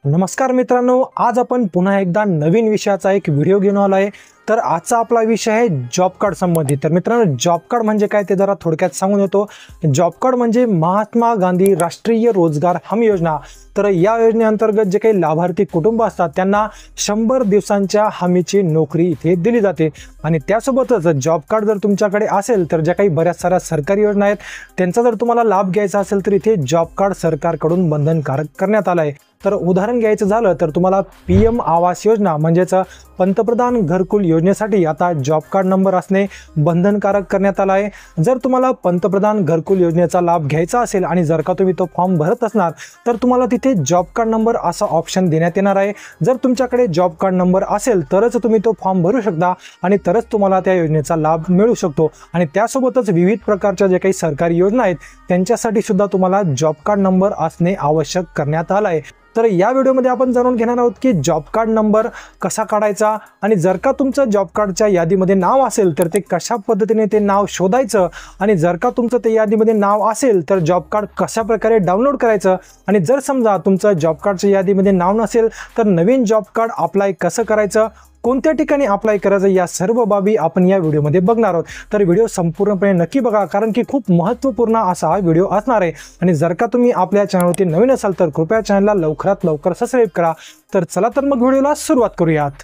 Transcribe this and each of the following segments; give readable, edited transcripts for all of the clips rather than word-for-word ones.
नमस्कार मित्रांनो, आज आपण पुन्हा एकदा नवीन विषयाचा एक व्हिडिओ घेऊन आलो आहे। तर आजचा आपला विषय आहे जॉब कार्ड संबंधित। तर मित्रांनो, जॉब कार्ड म्हणजे काय ते जरा थोडक्यात सांगून देतो। जॉब कार्ड म्हणजे महात्मा गांधी राष्ट्रीय रोजगार हमी योजना। तर या योजनेअंतर्गत जे काही लाभार्थी कुटुंब असतात त्यांना 100 दिवसांच्या हमीची नोकरी इथे दिली जाते। आणि त्यासोबतच जॉब कार्ड जर तुमच्याकडे असेल तर ज्या काही बऱ्याच साऱ्या सरकारी योजना आहेत त्यांचा जर तुम्हाला लाभ घ्यायचा असेल तर इथे जॉब कार्ड सरकारकडून बंधनकारक करण्यात आलं आहे। तर उदाहरण घ्यायचं झालं तर तुम्हाला PM आवास योजना म्हणजेच पंतप्रधान घरकुल योजनेसाठी आता जॉब कार्ड नंबर असणे बंधनकारक करण्यात आला आहे। जर तुम्हाला पंतप्रधान घरकुल योजनेचा लाभ घ्यायचा असेल आणि जर का तुम्ही तो फॉर्म भरत असणार तर तुम्हाला तिथे जॉब कार्ड नंबर असा ऑप्शन देण्यात येणार आहे। जर तुमच्याकडे जॉब कार्ड नंबर असेल तरच तुम्ही तो फॉर्म भरू शकता आणि तरच तुम्हाला त्या योजनेचा लाभ मिळू शकतो। आणि त्यासोबतच विविध प्रकारच्या जे काही सरकारी योजना आहेत त्यांच्यासाठी सुद्धा तुम्हाला जॉब कार्ड नंबर असणे आवश्यक करण्यात आलं आहे। तर या व्हिडिओमध्ये आपण जाणून घेणार आहोत की जॉब कार्ड नंबर कसा काढायचा आणि जर का तुमचं जॉब कार्डच्या यादीमध्ये नाव असेल तर ते कशा पद्धतीने ते नाव शोधायचं आणि जर का तुमचं ते यादीमध्ये नाव असेल तर जॉब कार्ड कशा प्रकारे डाउनलोड करायचं आणि जर समजा तुमचं जॉब कार्डच्या यादीमध्ये नाव नसेल तर नवीन जॉब कार्ड अप्लाय कसं करायचं, कोणत्या ठिकाणी अप्लाय करायचं, या सर्व बाबी आपण या व्हिडिओमध्ये बघणार आहोत। तर व्हिडिओ संपूर्णपणे नक्की बघा कारण की खूप महत्त्वपूर्ण असा हा व्हिडिओ असणार आहे। आणि जर का तुम्ही आपल्या चॅनलवरती नवीन असाल तर कृपया चॅनलला लवकरात लवकर सबस्क्राइब करा। तर चला तर मग व्हिडिओला सुरुवात करूयात।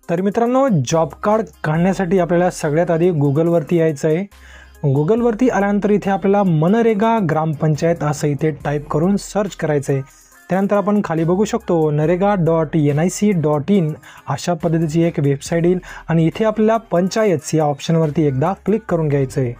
तर मित्रांनो, जॉब कार्ड काढण्यासाठी आपल्याला सगळ्यात आधी गुगलवरती यायचं आहे। गुगलवरती आल्यानंतर इथे आपल्याला मनरेगा ग्रामपंचायत असं इथे टाईप करून सर्च करायचं आहे। त्यानंतर आपण खाली बघू शकतो narega.nic.in अशा पद्धतीची एक वेबसाईट येईल आणि इथे आपल्याला पंचायत या ऑप्शनवरती एकदा क्लिक करून घ्यायचं आहे।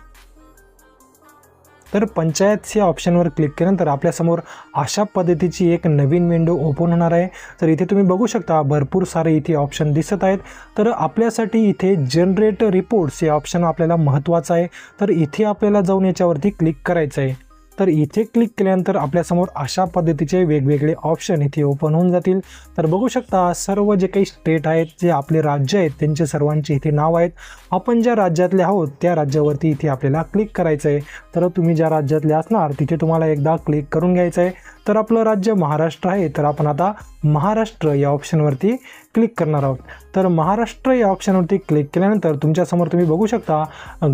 तर पंचायत या ऑप्शनवर क्लिक केल्यानंतर आपल्यासमोर अशा पद्धतीची एक नवीन विंडो ओपन होणार आहे। तर इथे तुम्ही बघू शकता भरपूर सारे इथे ऑप्शन दिसत आहेत। तर आपल्यासाठी इथे जनरेट रिपोर्ट्स हे ऑप्शन आपल्याला महत्त्वाचं आहे। तर इथे आपल्याला जाऊन याच्यावरती क्लिक करायचं आहे। तर इथे क्लिक केल्यानंतर आपल्यासमोर अशा पद्धतीचे वेगवेगळे ऑप्शन इथे ओपन होऊन जातील। तर बघू शकता सर्व जे काही स्टेट आहेत, जे आपले राज्य आहेत त्यांचे सर्वांचे इथे नाव आहेत। आपण ज्या राज्यातले आहोत त्या राज्यावरती इथे आपल्याला क्लिक करायचं आहे। तर तुम्ही ज्या राज्यातले असणार तिथे तुम्हाला एकदा क्लिक करून घ्यायचं आहे। तर आपलं राज्य महाराष्ट्र आहे तर आपण आता महाराष्ट्र या ऑप्शनवरती क्लिक करणार आहोत। तर महाराष्ट्र या ऑप्शनवरती क्लिक केल्यानंतर तुमच्यासमोर तुम्ही बघू शकता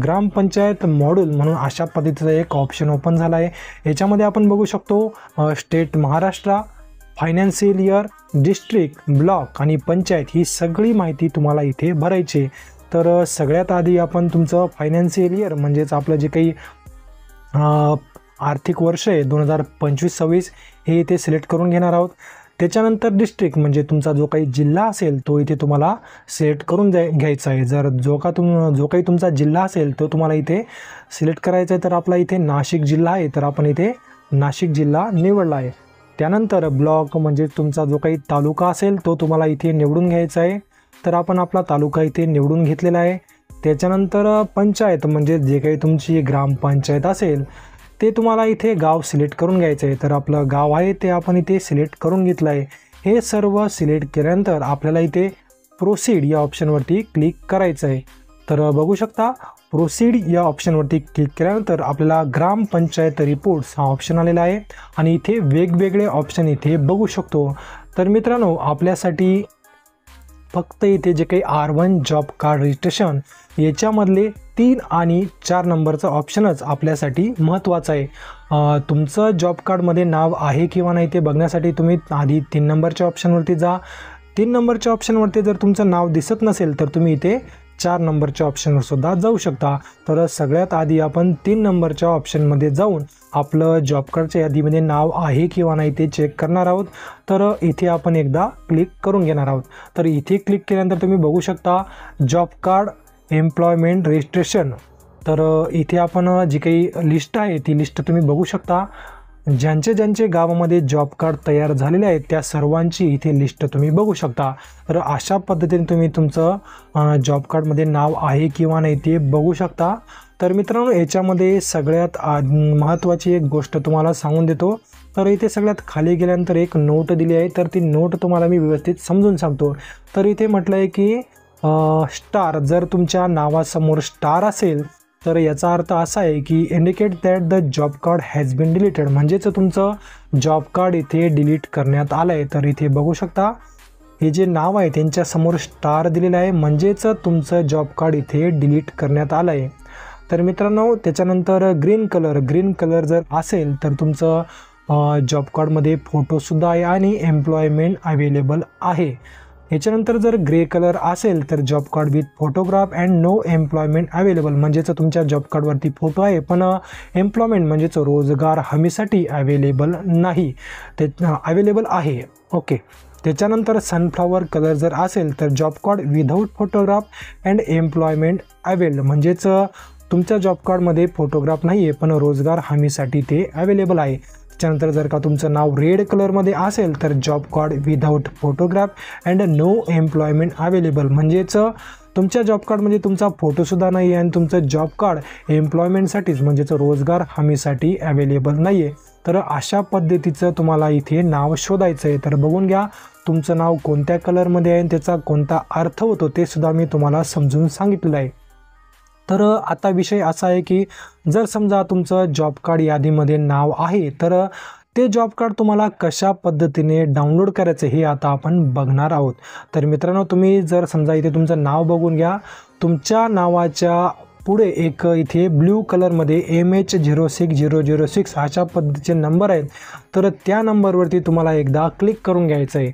ग्रामपंचायत मॉड्यूल म्हणून अशा पद्धतीचा एक ऑप्शन ओपन झाला आहे। याच्यामध्ये आपण बघू शकतो state Maharashtra, financial year, district, block आणि पंचायत ही सगळी माहिती तुम्हाला इथे भरायची। तर सगळ्यात आधी आपण तुमचं फायनान्शियल इयर म्हणजेच आपलं जे काही आर्थिक वर्ष आहे 2025-26 हे इथे सिलेक्ट करून घेणार आहोत। त्याच्यानंतर डिस्ट्रिक्ट म्हणजे तुमचा जो काही जिल्हा असेल तो इथे तुम्हाला सिलेक्ट करून घ्यायचा आहे। जर जो काही तुमचा जिल्हा असेल तो तुम्हाला इथे सिलेक्ट करायचा आहे। तर आपला इथे नाशिक जिल्हा आहे तर आपण इथे नाशिक जिल्हा निवडला आहे। त्यानंतर ब्लॉक म्हणजे तुमचा जो काही तालुका असेल तो तुम्हाला इथे निवडून घ्यायचा आहे। तर आपण आपला तालुका इथे निवडून घेतलेला आहे। त्याच्यानंतर पंचायत म्हणजे जे काही तुमची ग्रामपंचायत असेल ते तुम्हाला इथे गाव सिलेक्ट करून घ्यायचं आहे। तर आपलं गाव आहे ते आपण इथे सिलेक्ट करून घेतलं आहे। हे सर्व सिलेक्ट केल्यानंतर आपल्याला इथे प्रोसीड या ऑप्शनवरती क्लिक करायचं आहे। तर बघू शकता प्रोसीड या ऑप्शनवरती क्लिक केल्यानंतर आपल्याला ग्रामपंचायत रिपोर्ट्स हा ऑप्शन आलेला आहे आणि इथे वेगवेगळे ऑप्शन इथे बघू शकतो। तर मित्रांनो, आपल्यासाठी फक्त इथे जे काही R1 जॉब कार्ड रजिस्ट्रेशन याच्यामधले 3 आणि 4 नंबरचा ऑप्शनच आपल्यासाठी महत्त्वाचा आहे। तुमचं जॉब कार्डमध्ये नाव आहे किंवा नाही ते बघण्यासाठी तुम्ही आधी 3 नंबरच्या ऑप्शनवरती जा। 3 नंबरच्या ऑप्शनवरती जर तुमचं नाव दिसत नसेल तर तुम्ही इथे 4 नंबरच्या ऑप्शनवर सुद्धा जाऊ शकता। तर सगळ्यात आधी आपण 3 नंबरच्या ऑप्शनमध्ये जाऊन आपलं जॉब कार्डच्या यादीमध्ये नाव आहे किंवा नाही ते चेक करणार आहोत। तर इथे आपण एकदा क्लिक करून घेणार आहोत। तर इथे क्लिक केल्यानंतर तुम्ही बघू शकता जॉब कार्ड एम्प्लॉयमेंट रजिस्ट्रेशन। तर इथे आपण जी काही लिस्ट आहे ती लिस्ट तुम्ही बघू शकता। ज्यांचे गावामध्ये जॉब कार्ड तयार झालेले आहेत त्या सर्वांची इथे लिस्ट तुम्ही बघू शकता। तर अशा पद्धतीने तुम्ही तुमचं जॉब कार्डमध्ये नाव आहे किंवा नाही ते बघू शकता। तर मित्रांनो, याच्यामध्ये सगळ्यात महत्त्वाची एक गोष्ट तुम्हाला सांगून देतो। तर इथे सगळ्यात खाली गेल्यानंतर एक नोट दिली आहे तर ती नोट तुम्हाला मी व्यवस्थित समजून सांगतो। तर इथे म्हटलं आहे की स्टार, जर तुमच्या नावासमोर स्टार असेल तर याचा अर्थ असा आहे की indicate that the job card has been deleted, म्हणजेच तुमचं जॉब कार्ड इथे डिलीट करण्यात आलं आहे. तर इथे बघू शकता हे जे नाव आहे त्यांच्यासमोर स्टार दिलेलं आहे, म्हणजेच तुमचं जॉब कार्ड इथे डिलीट करण्यात आलं आहे. तर मित्रांनो त्याच्यानंतर ग्रीन कलर जर असेल तर तुमचं जॉब कार्डमध्ये फोटोसुद्धा आहे आणि एम्प्लॉयमेंट अवेलेबल आहे. याच्यानंतर जर ग्रे कलर असेल तर job card with photograph and know employment available, म्हणजेच तुमच्या जॉब कार्डवरती फोटो आहे पण एम्प्लॉयमेंट म्हणजेच रोजगार हमीसाठी अवेलेबल नाही, ते अवेलेबल आहे. ओके. त्याच्यानंतर सनफ्लॉवर कलर जर असेल तर job card without photograph and employment available, म्हणजेच तुमच्या जॉब कार्डमध्ये फोटोग्राफ नाही आहे पण रोजगार हमीसाठी ते अवेलेबल आहे. त्याच्यानंतर जर का तुमचं नाव रेड कलरमध्ये असेल तर job card without photograph and know employment available, म्हणजेच तुमच्या जॉब कार्डमध्ये तुमचा फोटोसुद्धा नाही आहे आणि तुमचं जॉब कार्ड एम्प्लॉयमेंटसाठीच म्हणजेच रोजगार हमीसाठी अवेलेबल नाही आहे. तर अशा पद्धतीचं तुम्हाला इथे नाव शोधायचं आहे. तर बघून घ्या तुमचं नाव कोणत्या कलरमध्ये आहे आणि त्याचा कोणता अर्थ होतो ते सुद्धा मी तुम्हाला समजून सांगितलेलं आहे. तर आता विषय असा आहे की जर समजा तुमचं जॉब कार्ड यादीमध्ये नाव आहे तर ते जॉब कार्ड तुम्हाला कशा पद्धतीने डाउनलोड करायचं हे आता आपण बघणार आहोत. तर मित्रांनो तुम्ही जर समजा इथे तुमचं नाव बघून घ्या, तुमच्या नावाच्या पुढे एक इथे ब्ल्यू कलरमध्ये MH06006 अशा पद्धतीचे नंबर आहेत. तर त्या नंबरवरती तुम्हाला एकदा क्लिक करून घ्यायचं आहे.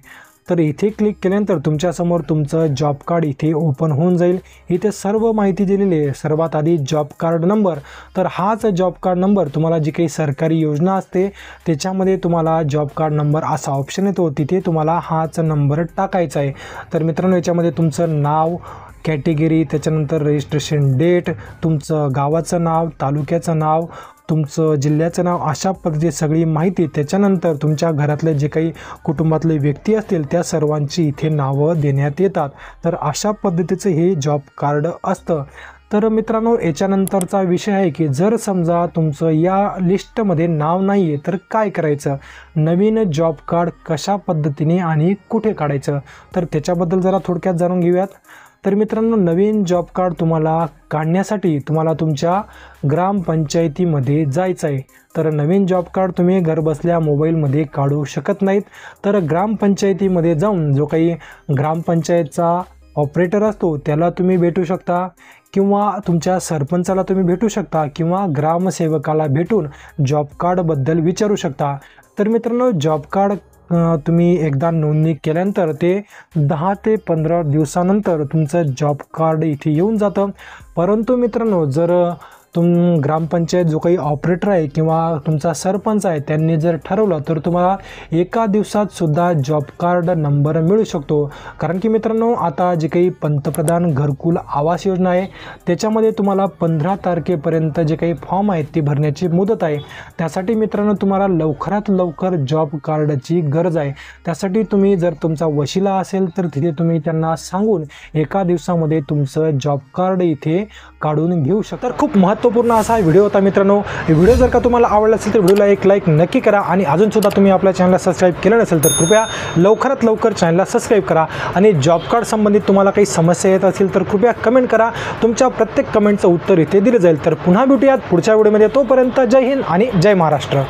तर इथे क्लिक केल्यानंतर तुमच्यासमोर तुमचं जॉब कार्ड इथे ओपन होऊन जाईल. इथे सर्व माहिती दिलेली आहे. सर्वात आधी जॉब कार्ड नंबर, तर हाच जॉब कार्ड नंबर तुम्हाला जी काही सरकारी योजना असते त्याच्यामध्ये तुम्हाला जॉब कार्ड नंबर असा ऑप्शन येतो, तिथे तुम्हाला हाच नंबर टाकायचा आहे. तर मित्रांनो याच्यामध्ये तुमचं नाव, कॅटेगरी, त्याच्यानंतर रजिस्ट्रेशन डेट, तुमचं गावाचं नाव, तालुक्याचं नाव, तुमचं जिल्ह्याचं नाव, अशा पद्धतीची सगळी माहिती, त्याच्यानंतर तुमच्या घरातले जे काही कुटुंबातले व्यक्ती असतील त्या सर्वांची इथे नावं देण्यात येतात. तर अशा पद्धतीचं हे जॉब कार्ड असतं. तर मित्रांनो याच्यानंतरचा विषय आहे की जर समजा तुमचं या लिस्टमध्ये नाव नाही आहे तर काय करायचं, नवीन जॉब कार्ड कशा पद्धतीने आणि कुठे काढायचं, तर त्याच्याबद्दल जरा थोडक्यात जाणून घेऊयात. तर मित्रांनो नवीन जॉब कार्ड तुम्हाला काढण्यासाठी तुम्हाला तुमच्या ग्रामपंचायतीमध्ये जायचं आहे. तर नवीन जॉब कार्ड तुम्ही घरबसल्या मोबाईलमध्ये काढू शकत नाहीत. तर ग्रामपंचायतीमध्ये जाऊन जो काही ग्रामपंचायतचा ऑपरेटर असतो त्याला तुम्ही भेटू शकता किंवा तुमच्या सरपंचाला तुम्ही भेटू शकता किंवा ग्रामसेवकाला भेटून जॉब कार्डबद्दल विचारू शकता. तर मित्रांनो जॉब कार्ड तुम्ही एकदा नोंदणी केल्यानंतर ते 10 ते 15 दिवसानंतर तुमचं जॉब कार्ड इथे येऊन जातं. परंतु मित्रांनो जर ग्रामपंचायत जो काही ऑपरेटर आहे किंवा तुमचा सरपंच आहे त्यांनी जर ठरवलं तर तुम्हाला एका दिवसात सुद्धा जॉब कार्ड नंबर मिळू शकतो. कारण की मित्रांनो आता जे काही पंतप्रधान घरकुल आवास योजना आहे त्याच्यामध्ये तुम्हाला 15 तारखेपर्यंत जे काही फॉर्म आहेत ते भरण्याची मुदत आहे. त्यासाठी मित्रांनो तुम्हाला लवकरात लवकर जॉब कार्डची गरज आहे. त्यासाठी तुम्ही जर तुमचा वशिला असेल तर तिथे तुम्ही त्यांना सांगून एका दिवसामध्ये तुमचं जॉब कार्ड इथे काढून घेऊ शकता. तर खूप महत्त्वपूर्ण असा व्हिडिओ होता मित्रांनो. व्हिडिओ जर का तुम्हाला आवडला असेल तर व्हिडिओला एक लाईक नक्की करा आणि अजूनसुद्धा तुम्ही आपल्या चॅनलला सबस्क्राईब केलं नसेल तर कृपया लवकरात लवकर चॅनलला सबस्क्राईब करा. आणि जॉब कार्ड संबंधित तुम्हाला काही समस्या येत असेल तर कृपया कमेंट करा. तुमच्या प्रत्येक कमेंटचं उत्तर इथे दिलं जाईल. तर पुन्हा भेटूयात पुढच्या व्हिडिओमध्ये. तोपर्यंत जय हिंद आणि जय महाराष्ट्र.